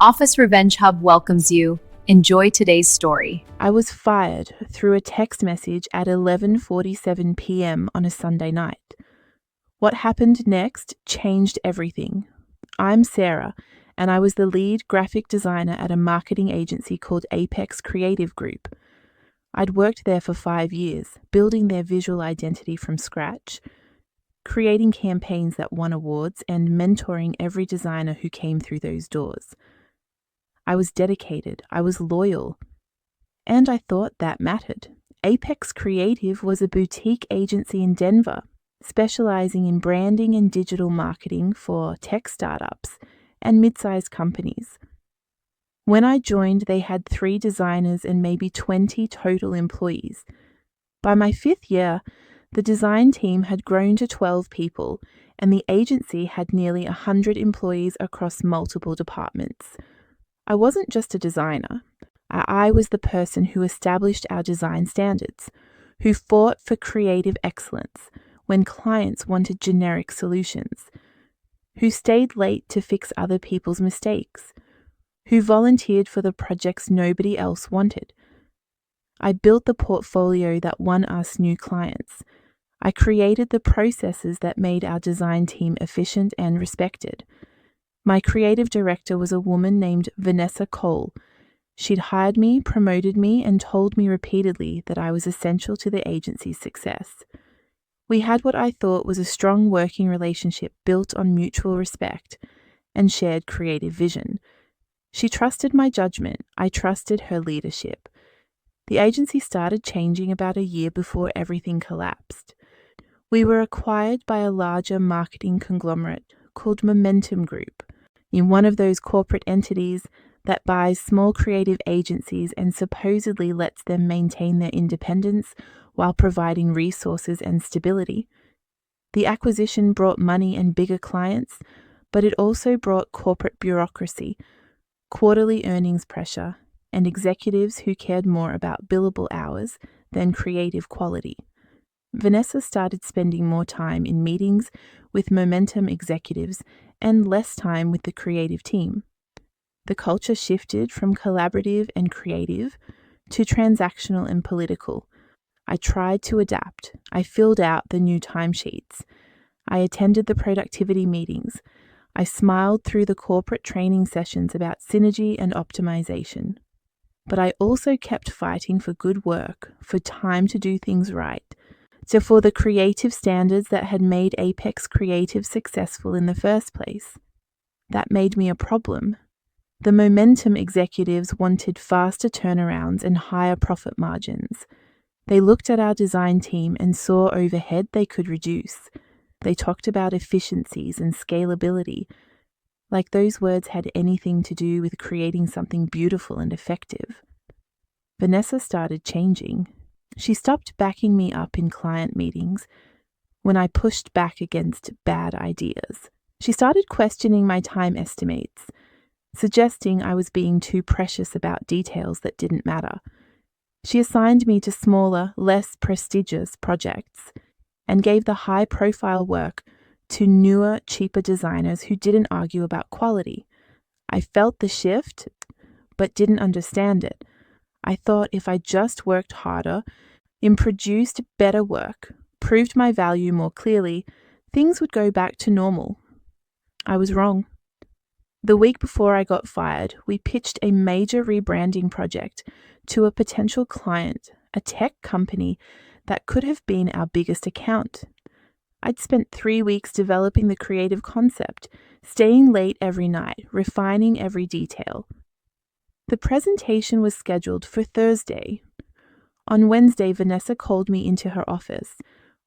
Office Revenge Hub welcomes you. Enjoy today's story. I was fired through a text message at 11:47 p.m. on a Sunday night. What happened next changed everything. I'm Sarah, and I was the lead graphic designer at a marketing agency called Apex Creative Group. I'd worked there for 5 years, building their visual identity from scratch, creating campaigns that won awards, and mentoring every designer who came through those doors. I was dedicated, I was loyal, and I thought that mattered. Apex Creative was a boutique agency in Denver, specializing in branding and digital marketing for tech startups and mid-sized companies. When I joined, they had 3 designers and maybe 20 total employees. By my 5th year, the design team had grown to 12 people, and the agency had nearly 100 employees across multiple departments. I wasn't just a designer. I was the person who established our design standards, who fought for creative excellence when clients wanted generic solutions, who stayed late to fix other people's mistakes, who volunteered for the projects nobody else wanted. I built the portfolio that won us new clients. I created the processes that made our design team efficient and respected. My creative director was a woman named Vanessa Cole. She'd hired me, promoted me, and told me repeatedly that I was essential to the agency's success. We had what I thought was a strong working relationship built on mutual respect and shared creative vision. She trusted my judgment. I trusted her leadership. The agency started changing about a year before everything collapsed. We were acquired by a larger marketing conglomerate called Momentum Group, in one of those corporate entities that buys small creative agencies and supposedly lets them maintain their independence while providing resources and stability. The acquisition brought money and bigger clients, but it also brought corporate bureaucracy, quarterly earnings pressure, and executives who cared more about billable hours than creative quality. Vanessa started spending more time in meetings with Momentum executives and less time with the creative team. The culture shifted from collaborative and creative to transactional and political. I tried to adapt. I filled out the new timesheets. I attended the productivity meetings. I smiled through the corporate training sessions about synergy and optimization. But I also kept fighting for good work, for time to do things right, for the creative standards that had made Apex Creative successful in the first place. That made me a problem. The Momentum executives wanted faster turnarounds and higher profit margins. They looked at our design team and saw overhead they could reduce. They talked about efficiencies and scalability, like those words had anything to do with creating something beautiful and effective. Vanessa started changing. She stopped backing me up in client meetings when I pushed back against bad ideas. She started questioning my time estimates, suggesting I was being too precious about details that didn't matter. She assigned me to smaller, less prestigious projects and gave the high-profile work to newer, cheaper designers who didn't argue about quality. I felt the shift, but didn't understand it. I thought if I just worked harder and produced better work, proved my value more clearly, things would go back to normal. I was wrong. The week before I got fired, we pitched a major rebranding project to a potential client, a tech company that could have been our biggest account. I'd spent 3 weeks developing the creative concept, staying late every night, refining every detail. The presentation was scheduled for Thursday. On Wednesday, Vanessa called me into her office.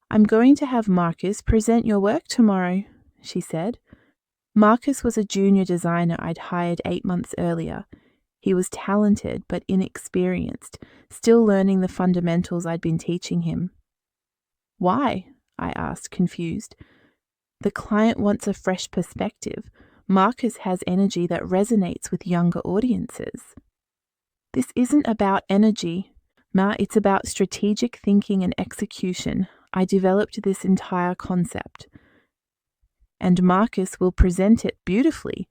"I'm going to have Marcus present your work tomorrow," she said. Marcus was a junior designer I'd hired 8 months earlier. He was talented but inexperienced, still learning the fundamentals I'd been teaching him. "Why?" I asked, confused. "The client wants a fresh perspective. Marcus has energy that resonates with younger audiences." "This isn't about energy, Ma, it's about strategic thinking and execution. I developed this entire concept. And Marcus will present it beautifully.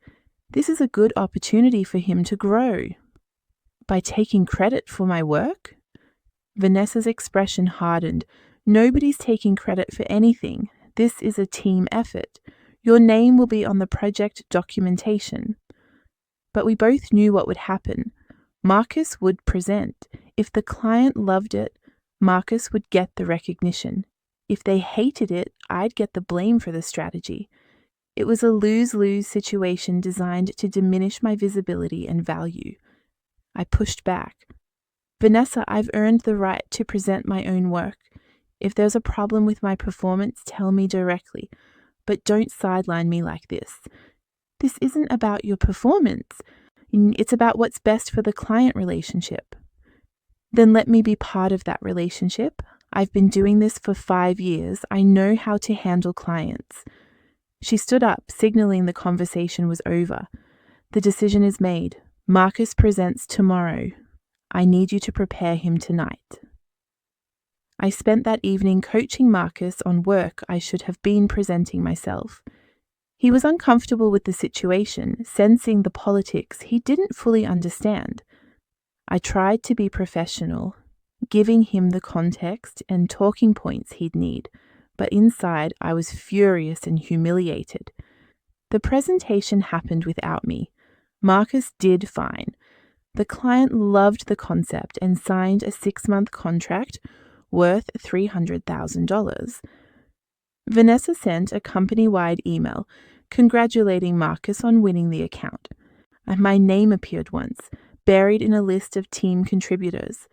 This is a good opportunity for him to grow. By taking credit for my work? Vanessa's expression hardened. Nobody's taking credit for anything. This is a team effort. Your name will be on the project documentation. But we both knew what would happen. Marcus would present. If the client loved it, Marcus would get the recognition. If they hated it, I'd get the blame for the strategy. It was a lose-lose situation designed to diminish my visibility and value. I pushed back. Vanessa, I've earned the right to present my own work. If there's a problem with my performance, tell me directly, but don't sideline me like this. This isn't about your performance. It's about what's best for the client relationship. Then let me be part of that relationship. I've been doing this for 5 years. I know how to handle clients. She stood up, signaling the conversation was over. The decision is made. Marcus presents tomorrow. I need you to prepare him tonight. I spent that evening coaching Marcus on work I should have been presenting myself. He was uncomfortable with the situation, sensing the politics he didn't fully understand. I tried to be professional, giving him the context and talking points he'd need, but inside I was furious and humiliated. The presentation happened without me. Marcus did fine. The client loved the concept and signed a 6-month contract worth $300,000. Vanessa sent a company-wide email congratulating Marcus on winning the account. And my name appeared once, buried in a list of team contributors.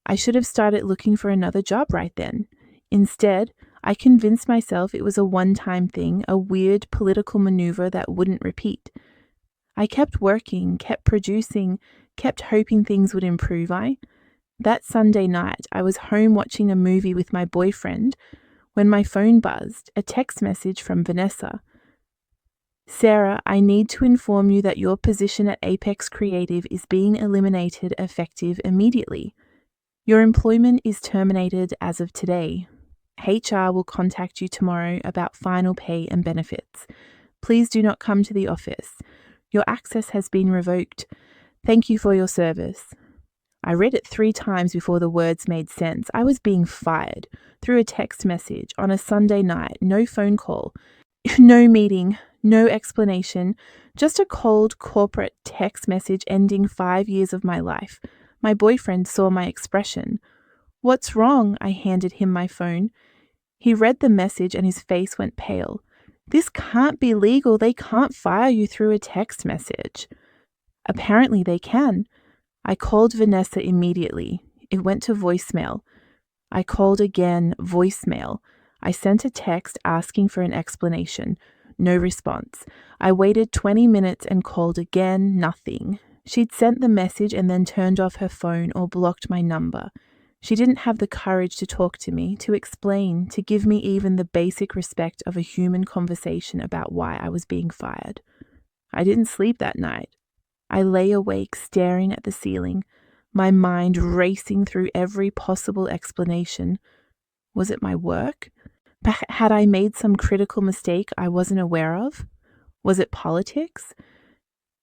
I should have started looking for another job right then. Instead, I convinced myself it was a one-time thing, a weird political maneuver that wouldn't repeat. I kept working, kept producing, kept hoping things would improve. That Sunday night, I was home watching a movie with my boyfriend when my phone buzzed, a text message from Vanessa. Sarah, I need to inform you that your position at Apex Creative is being eliminated effective immediately. Your employment is terminated as of today. HR will contact you tomorrow about final pay and benefits. Please do not come to the office. Your access has been revoked. Thank you for your service. I read it 3 times before the words made sense. I was being fired through a text message on a Sunday night, no phone call, no meeting, no explanation, just a cold corporate text message ending 5 years of my life. My boyfriend saw my expression. What's wrong? I handed him my phone. He read the message and his face went pale. This can't be legal. They can't fire you through a text message. Apparently they can. I called Vanessa immediately. It went to voicemail. I called again, voicemail. I sent a text asking for an explanation. No response. I waited 20 minutes and called again, nothing. She'd sent the message and then turned off her phone or blocked my number. She didn't have the courage to talk to me, to explain, to give me even the basic respect of a human conversation about why I was being fired. I didn't sleep that night. I lay awake staring at the ceiling, my mind racing through every possible explanation. Was it my work? Had I made some critical mistake I wasn't aware of? Was it politics?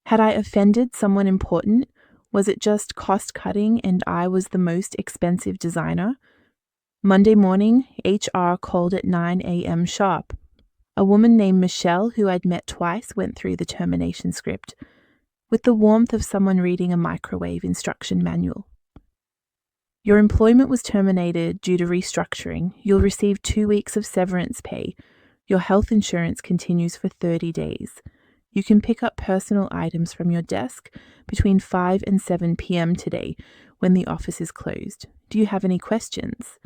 Had I offended someone important? Was it just cost-cutting and I was the most expensive designer? Monday morning, HR called at 9 a.m. sharp. A woman named Michelle, who I'd met twice, went through the termination script with the warmth of someone reading a microwave instruction manual. Your employment was terminated due to restructuring. You'll receive 2 weeks of severance pay. Your health insurance continues for 30 days. You can pick up personal items from your desk between 5 and 7 p.m. today when the office is closed. Do you have any questions?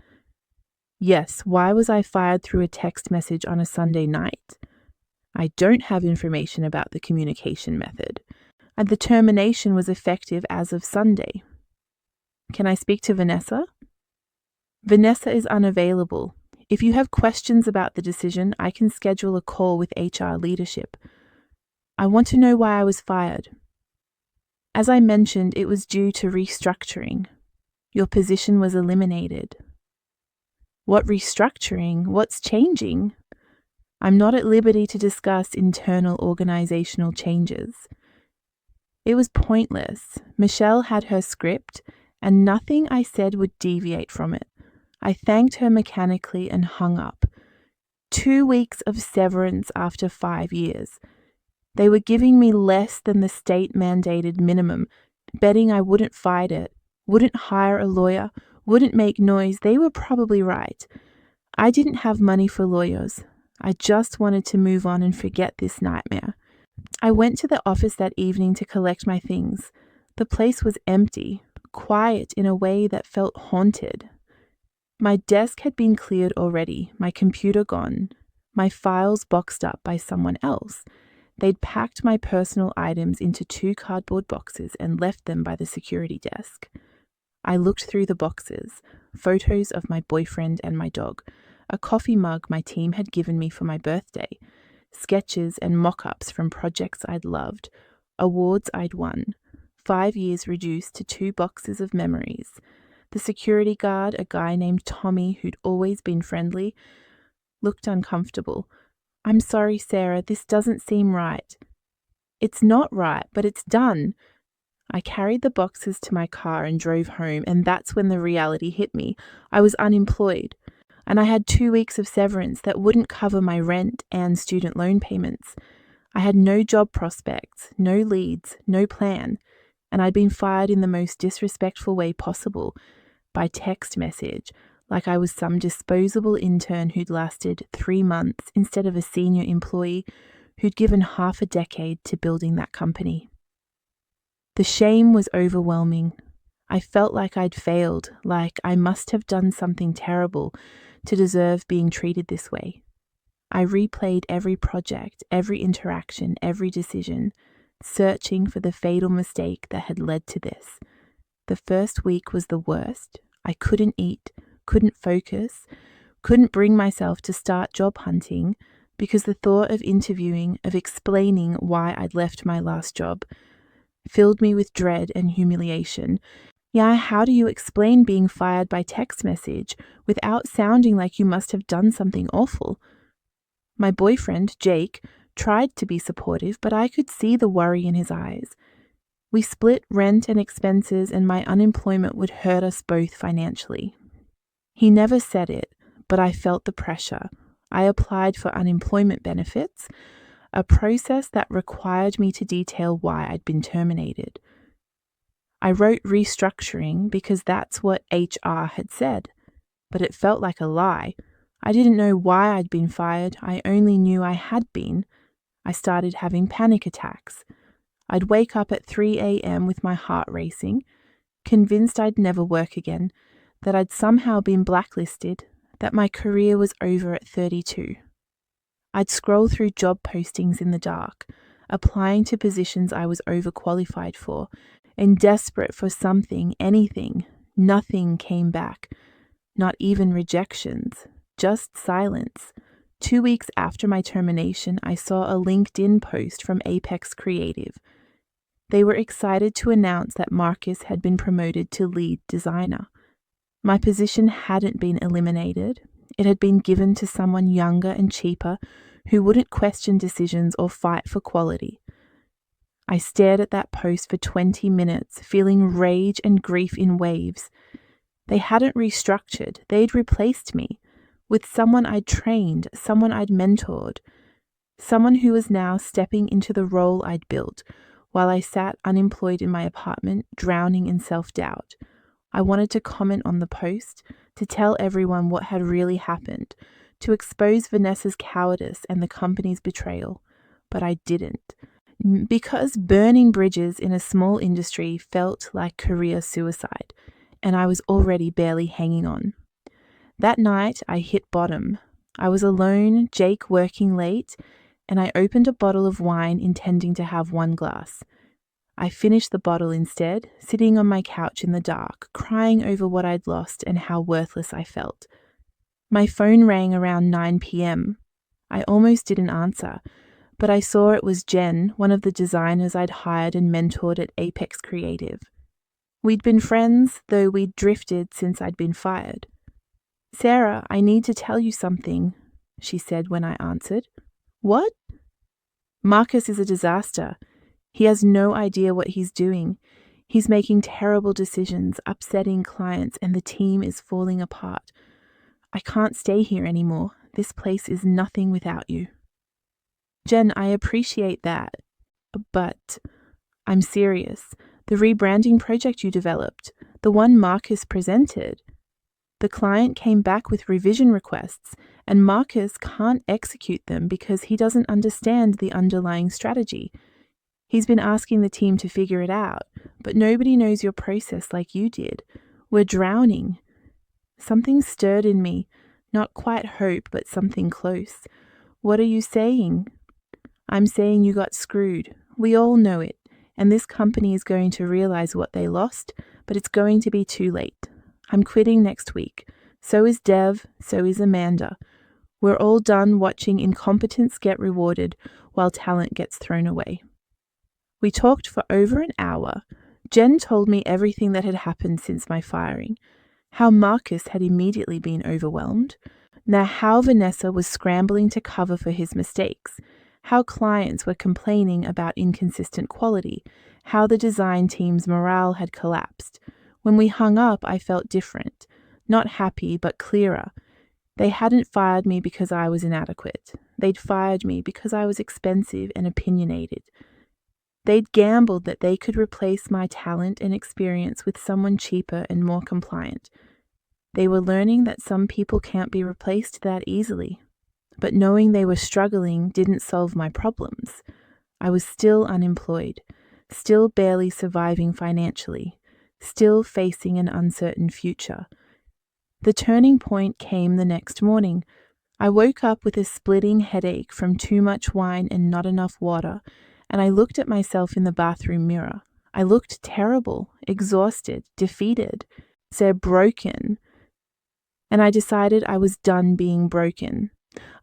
Yes, why was I fired through a text message on a Sunday night? I don't have information about the communication method, and the termination was effective as of Sunday. Can I speak to Vanessa? Vanessa is unavailable. If you have questions about the decision, I can schedule a call with HR leadership. I want to know why I was fired. As I mentioned, it was due to restructuring. Your position was eliminated. What restructuring? What's changing? I'm not at liberty to discuss internal organizational changes. It was pointless. Michelle had her script, and nothing I said would deviate from it. I thanked her mechanically and hung up. 2 weeks of severance after 5 years. They were giving me less than the state-mandated minimum, betting I wouldn't fight it, wouldn't hire a lawyer, wouldn't make noise. They were probably right. I didn't have money for lawyers. I just wanted to move on and forget this nightmare. I went to the office that evening to collect my things. The place was empty, quiet in a way that felt haunted. My desk had been cleared already, my computer gone, my files boxed up by someone else. They'd packed my personal items into 2 cardboard boxes and left them by the security desk. I looked through the boxes, photos of my boyfriend and my dog, a coffee mug my team had given me for my birthday, sketches and mock-ups from projects I'd loved, awards I'd won, 5 years reduced to 2 boxes of memories. The security guard, a guy named Tommy who'd always been friendly, looked uncomfortable. "I'm sorry, Sarah, this doesn't seem right." "It's not right, but it's done." I carried the boxes to my car and drove home, and that's when the reality hit me. I was unemployed, and I had 2 weeks of severance that wouldn't cover my rent and student loan payments. I had no job prospects, no leads, no plan, and I'd been fired in the most disrespectful way possible, by text message, like I was some disposable intern who'd lasted 3 months instead of a senior employee who'd given half a decade to building that company. The shame was overwhelming. I felt like I'd failed, like I must have done something terrible to deserve being treated this way. I replayed every project, every interaction, every decision, searching for the fatal mistake that had led to this. The first week was the worst. I couldn't eat, couldn't focus, couldn't bring myself to start job hunting because the thought of interviewing, of explaining why I'd left my last job, filled me with dread and humiliation. Yeah, how do you explain being fired by text message without sounding like you must have done something awful? My boyfriend, Jake, tried to be supportive, but I could see the worry in his eyes. We split rent and expenses, and my unemployment would hurt us both financially. He never said it, but I felt the pressure. I applied for unemployment benefits, a process that required me to detail why I'd been terminated. I wrote restructuring because that's what HR had said, but it felt like a lie. I didn't know why I'd been fired. I only knew I had been. I started having panic attacks. I'd wake up at 3 a.m. with my heart racing, convinced I'd never work again, that I'd somehow been blacklisted, that my career was over at 32. I'd scroll through job postings in the dark, applying to positions I was overqualified for, and desperate for something, anything. Nothing came back, not even rejections, just silence. 2 weeks after my termination, I saw a LinkedIn post from Apex Creative. They were excited to announce that Marcus had been promoted to lead designer. My position hadn't been eliminated. It had been given to someone younger and cheaper who wouldn't question decisions or fight for quality. I stared at that post for 20 minutes, feeling rage and grief in waves. They hadn't restructured. They'd replaced me with someone I'd trained, someone I'd mentored, someone who was now stepping into the role I'd built, while I sat unemployed in my apartment, drowning in self-doubt. I wanted to comment on the post, to tell everyone what had really happened, to expose Vanessa's cowardice and the company's betrayal, but I didn't. Because burning bridges in a small industry felt like career suicide, and I was already barely hanging on. That night, I hit bottom. I was alone, Jake working late, and I opened a bottle of wine intending to have 1 glass. I finished the bottle instead, sitting on my couch in the dark, crying over what I'd lost and how worthless I felt. My phone rang around 9 p.m. I almost didn't answer, but I saw it was Jen, one of the designers I'd hired and mentored at Apex Creative. We'd been friends, though we'd drifted since I'd been fired. "Sarah, I need to tell you something." she said when I answered. What? Marcus is a disaster. He has no idea what he's doing. He's making terrible decisions, upsetting clients, and the team is falling apart. I can't stay here anymore. This place is nothing without you. Jen, I appreciate that, but I'm serious. The rebranding project you developed, the one Marcus presented, the client came back with revision requests, and Marcus can't execute them because he doesn't understand the underlying strategy. He's been asking the team to figure it out, but nobody knows your process like you did. We're drowning. Something stirred in me, not quite hope, but something close. What are you saying? I'm saying you got screwed. We all know it, and this company is going to realize what they lost, but it's going to be too late. I'm quitting next week. So is Dev, so is Amanda. We're all done watching incompetence get rewarded while talent gets thrown away. We talked for over an hour. Jen told me everything that had happened since my firing, how Marcus had immediately been overwhelmed, now how Vanessa was scrambling to cover for his mistakes, how clients were complaining about inconsistent quality, how the design team's morale had collapsed. When we hung up, I felt different, not happy, but clearer. They hadn't fired me because I was inadequate. They'd fired me because I was expensive and opinionated. They'd gambled that they could replace my talent and experience with someone cheaper and more compliant. They were learning that some people can't be replaced that easily. But knowing they were struggling didn't solve my problems. I was still unemployed, still barely surviving financially, still facing an uncertain future. The turning point came the next morning. I woke up with a splitting headache from too much wine and not enough water, and I looked at myself in the bathroom mirror. I looked terrible, exhausted, defeated, so broken. And I decided I was done being broken.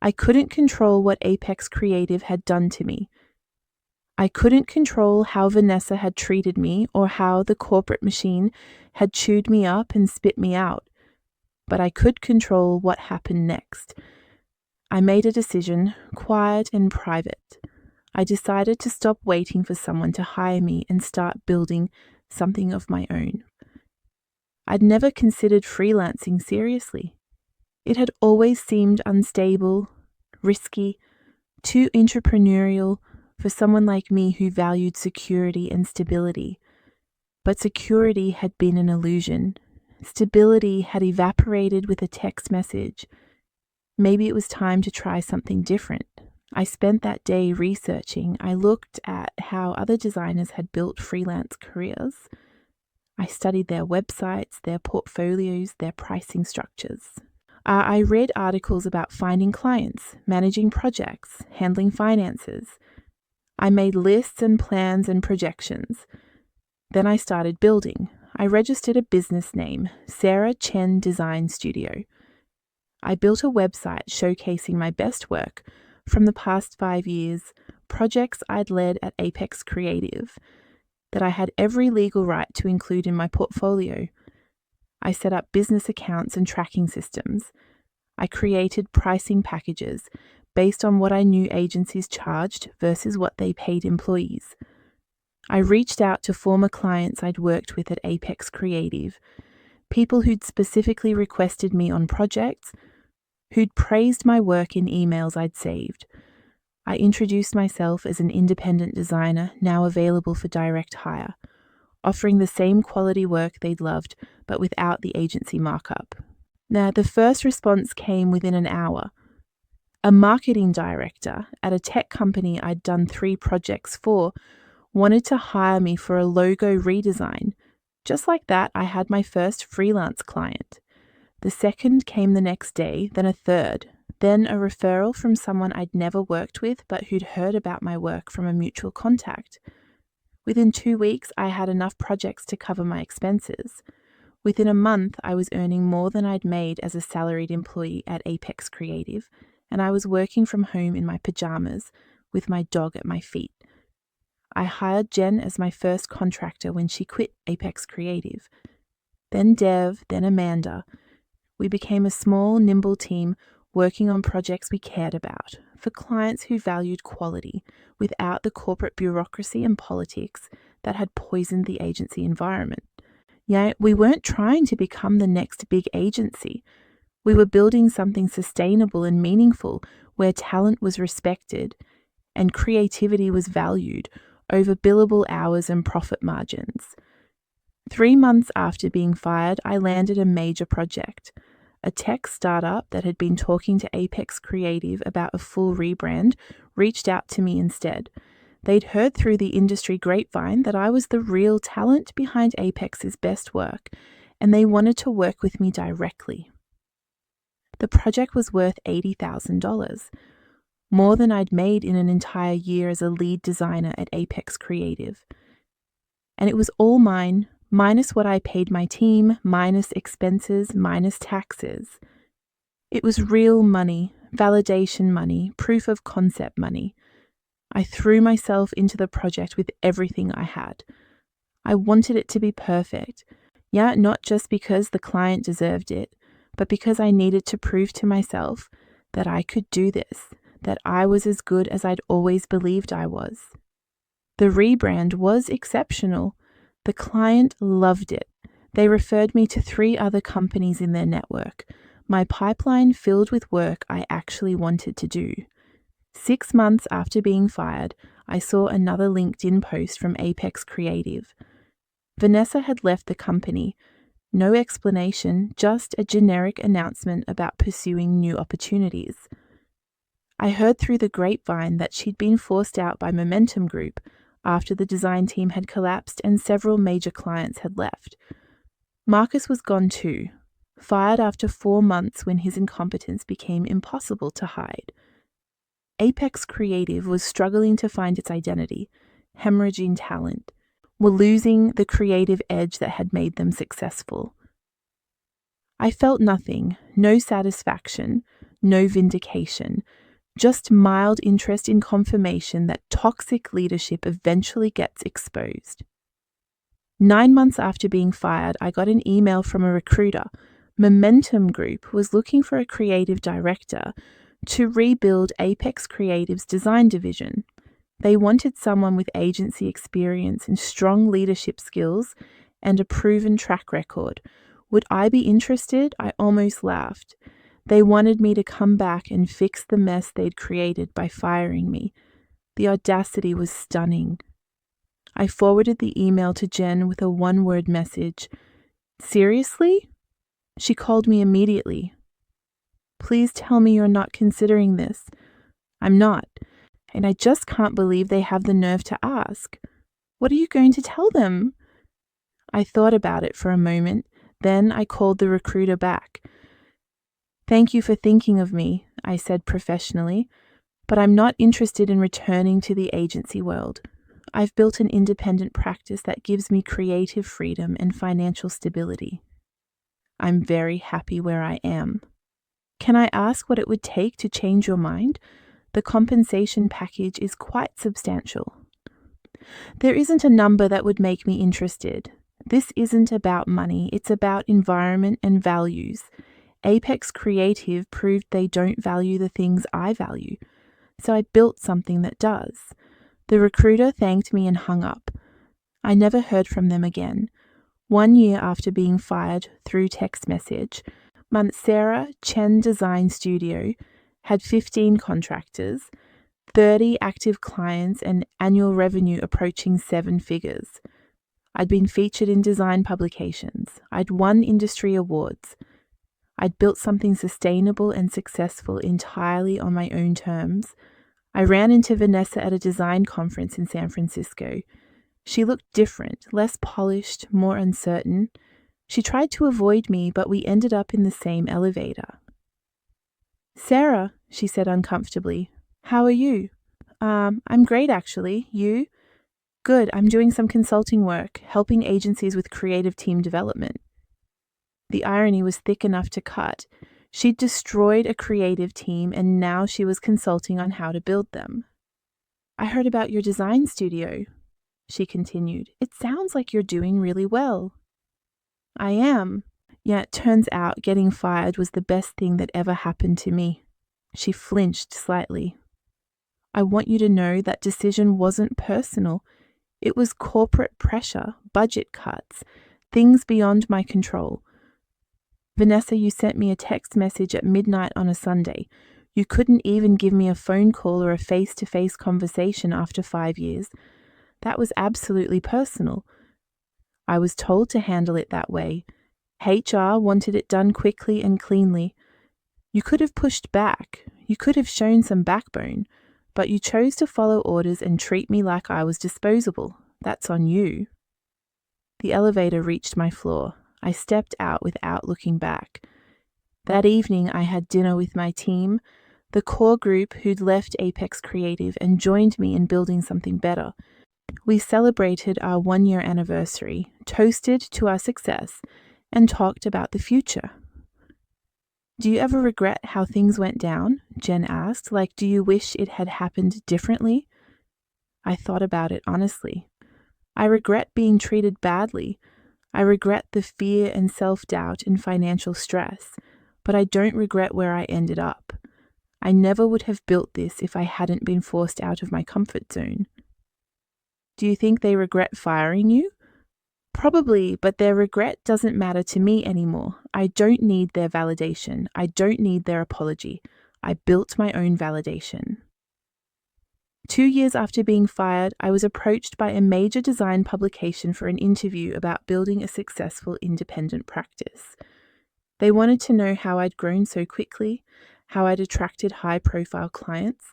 I couldn't control what Apex Creative had done to me. I couldn't control how Vanessa had treated me or how the corporate machine had chewed me up and spit me out. But I could control what happened next. I made a decision, quiet and private. I decided to stop waiting for someone to hire me and start building something of my own. I'd never considered freelancing seriously. It had always seemed unstable, risky, too entrepreneurial for someone like me who valued security and stability. But security had been an illusion. Stability had evaporated with a text message. Maybe it was time to try something different. I spent that day researching. I looked at how other designers had built freelance careers. I studied their websites, their portfolios, their pricing structures. I read articles about finding clients, managing projects, handling finances. I made lists and plans and projections. Then I started building. I registered a business name, Sarah Chen Design Studio. I built a website showcasing my best work from the past 5 years, projects I'd led at Apex Creative, that I had every legal right to include in my portfolio. I set up business accounts and tracking systems. I created pricing packages based on what I knew agencies charged versus what they paid employees. I reached out to former clients I'd worked with at Apex Creative, people who'd specifically requested me on projects, who'd praised my work in emails I'd saved. I introduced myself as an independent designer now available for direct hire, offering the same quality work they'd loved, but without the agency markup. Now, the first response came within an hour. A marketing director at a tech company I'd done 3 projects for wanted to hire me for a logo redesign. Just like that, I had my first freelance client. The second came the next day, then a third, then a referral from someone I'd never worked with but who'd heard about my work from a mutual contact. Within 2 weeks, I had enough projects to cover my expenses. Within a month, I was earning more than I'd made as a salaried employee at Apex Creative, and I was working from home in my pajamas with my dog at my feet. I hired Jen as my first contractor when she quit Apex Creative. Then Dev, then Amanda. We became a small, nimble team working on projects we cared about, for clients who valued quality without the corporate bureaucracy and politics that had poisoned the agency environment. Yet we weren't trying to become the next big agency. We were building something sustainable and meaningful where talent was respected and creativity was valued over billable hours and profit margins. 3 months after being fired, I landed a major project. A tech startup that had been talking to Apex Creative about a full rebrand reached out to me instead. They'd heard through the industry grapevine that I was the real talent behind Apex's best work, and they wanted to work with me directly. The project was worth $80,000, more than I'd made in an entire year as a lead designer at Apex Creative. And it was all mine, minus what I paid my team, minus expenses, minus taxes. It was real money, validation money, proof of concept money. I threw myself into the project with everything I had. I wanted it to be perfect. Yeah, not just because the client deserved it, but because I needed to prove to myself that I could do this, that I was as good as I'd always believed I was. The rebrand was exceptional. The client loved it. They referred me to 3 other companies in their network. My pipeline filled with work I actually wanted to do. 6 months after being fired, I saw another LinkedIn post from Apex Creative. Vanessa had left the company. No explanation, just a generic announcement about pursuing new opportunities. I heard through the grapevine that she'd been forced out by Momentum Group after the design team had collapsed and several major clients had left. Marcus was gone too, fired after 4 months when his incompetence became impossible to hide. Apex Creative was struggling to find its identity, hemorrhaging talent, were losing the creative edge that had made them successful. I felt nothing, no satisfaction, no vindication, just mild interest in confirmation that toxic leadership eventually gets exposed. 9 months after being fired, I got an email from a recruiter. Momentum Group was looking for a creative director to rebuild Apex Creative's design division. They wanted someone with agency experience and strong leadership skills and a proven track record. Would I be interested? I almost laughed. They wanted me to come back and fix the mess they'd created by firing me. The audacity was stunning. I forwarded the email to Jen with a 1-word message. Seriously? She called me immediately. Please tell me you're not considering this. I'm not, and I just can't believe they have the nerve to ask. What are you going to tell them? I thought about it for a moment, then I called the recruiter back. Thank you for thinking of me, I said professionally, but I'm not interested in returning to the agency world. I've built an independent practice that gives me creative freedom and financial stability. I'm very happy where I am. Can I ask what it would take to change your mind? The compensation package is quite substantial. There isn't a number that would make me interested. This isn't about money, it's about environment and values. Apex Creative proved they don't value the things I value, so I built something that does. The recruiter thanked me and hung up. I never heard from them again. 1 year after being fired through text message, Mansera Chen Design Studio had 15 contractors, 30 active clients, and annual revenue approaching 7 figures. I'd been featured in design publications. I'd won industry awards. I'd built something sustainable and successful entirely on my own terms. I ran into Vanessa at a design conference in San Francisco. She looked different, less polished, more uncertain. She tried to avoid me, but we ended up in the same elevator. Sarah, she said uncomfortably, how are you? I'm great actually. You? Good, I'm doing some consulting work, helping agencies with creative team development. The irony was thick enough to cut. She'd destroyed a creative team and now she was consulting on how to build them. I heard about your design studio, she continued. It sounds like you're doing really well. I am. Yeah, it turns out getting fired was the best thing that ever happened to me. She flinched slightly. I want you to know that decision wasn't personal. It was corporate pressure, budget cuts, things beyond my control. Vanessa, you sent me a text message at midnight on a Sunday. You couldn't even give me a phone call or a face-to-face conversation after 5 years. That was absolutely personal. I was told to handle it that way. HR wanted it done quickly and cleanly. You could have pushed back. You could have shown some backbone. But you chose to follow orders and treat me like I was disposable. That's on you. The elevator reached my floor. I stepped out without looking back. That evening, I had dinner with my team, the core group who'd left Apex Creative and joined me in building something better. We celebrated our 1-year anniversary, toasted to our success, and talked about the future. Do you ever regret how things went down? Jen asked. Like, do you wish it had happened differently? I thought about it honestly. I regret being treated badly. I regret the fear and self-doubt and financial stress, but I don't regret where I ended up. I never would have built this if I hadn't been forced out of my comfort zone. Do you think they regret firing you? Probably, but their regret doesn't matter to me anymore. I don't need their validation. I don't need their apology. I built my own validation. 2 years after being fired, I was approached by a major design publication for an interview about building a successful independent practice. They wanted to know how I'd grown so quickly, how I'd attracted high-profile clients,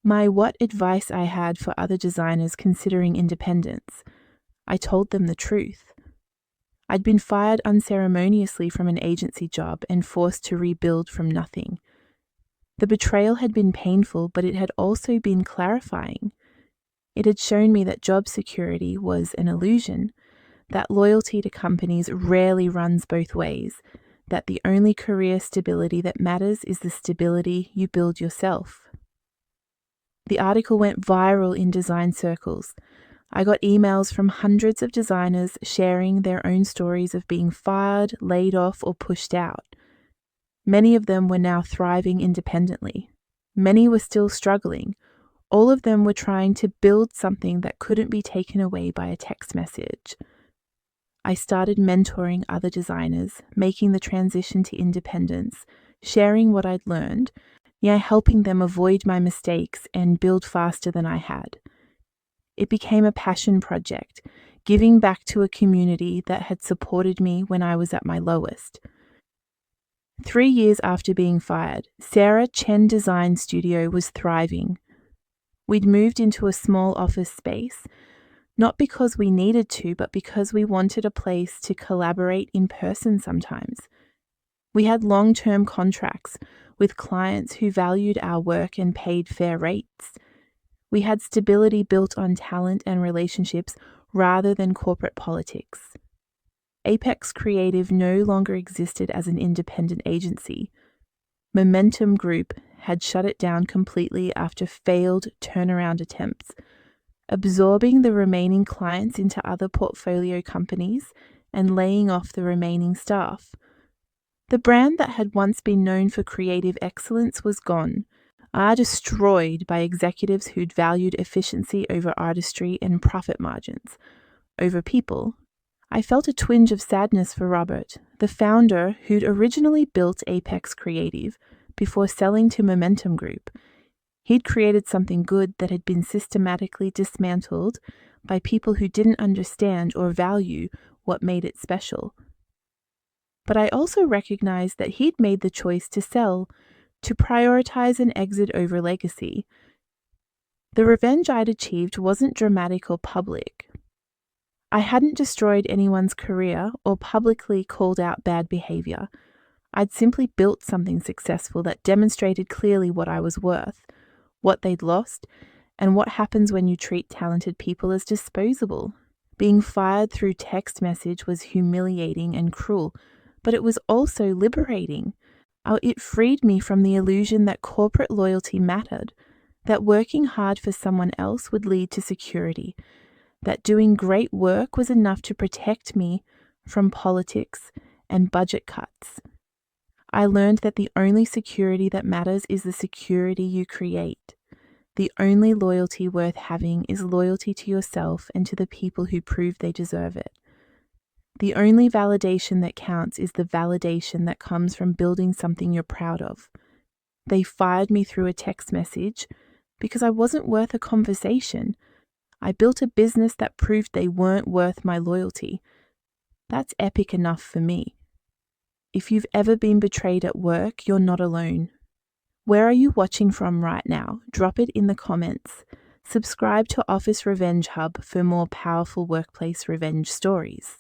what advice I had for other designers considering independence. I told them the truth. I'd been fired unceremoniously from an agency job and forced to rebuild from nothing. The betrayal had been painful, but it had also been clarifying. It had shown me that job security was an illusion, that loyalty to companies rarely runs both ways, that the only career stability that matters is the stability you build yourself. The article went viral in design circles. I got emails from hundreds of designers sharing their own stories of being fired, laid off, or pushed out. Many of them were now thriving independently. Many were still struggling. All of them were trying to build something that couldn't be taken away by a text message. I started mentoring other designers, making the transition to independence, sharing what I'd learned, helping them avoid my mistakes and build faster than I had. It became a passion project, giving back to a community that had supported me when I was at my lowest. 3 years after being fired, Sarah Chen Design Studio was thriving. We'd moved into a small office space, not because we needed to, but because we wanted a place to collaborate in person sometimes. We had long-term contracts with clients who valued our work and paid fair rates. We had stability built on talent and relationships rather than corporate politics. Apex Creative no longer existed as an independent agency. Momentum Group had shut it down completely after failed turnaround attempts, absorbing the remaining clients into other portfolio companies and laying off the remaining staff. The brand that had once been known for creative excellence was gone, destroyed by executives who'd valued efficiency over artistry and profit margins over people. I felt a twinge of sadness for Robert, the founder who'd originally built Apex Creative before selling to Momentum Group. He'd created something good that had been systematically dismantled by people who didn't understand or value what made it special. But I also recognized that he'd made the choice to sell, to prioritize an exit over legacy. The revenge I'd achieved wasn't dramatic or public. I hadn't destroyed anyone's career or publicly called out bad behavior. I'd simply built something successful that demonstrated clearly what I was worth, what they'd lost, and what happens when you treat talented people as disposable. Being fired through text message was humiliating and cruel, but it was also liberating. It freed me from the illusion that corporate loyalty mattered, that working hard for someone else would lead to security, that doing great work was enough to protect me from politics and budget cuts. I learned that the only security that matters is the security you create. The only loyalty worth having is loyalty to yourself and to the people who prove they deserve it. The only validation that counts is the validation that comes from building something you're proud of. They fired me through a text message because I wasn't worth a conversation. I built a business that proved they weren't worth my loyalty. That's epic enough for me. If you've ever been betrayed at work, you're not alone. Where are you watching from right now? Drop it in the comments. Subscribe to Office Revenge Hub for more powerful workplace revenge stories.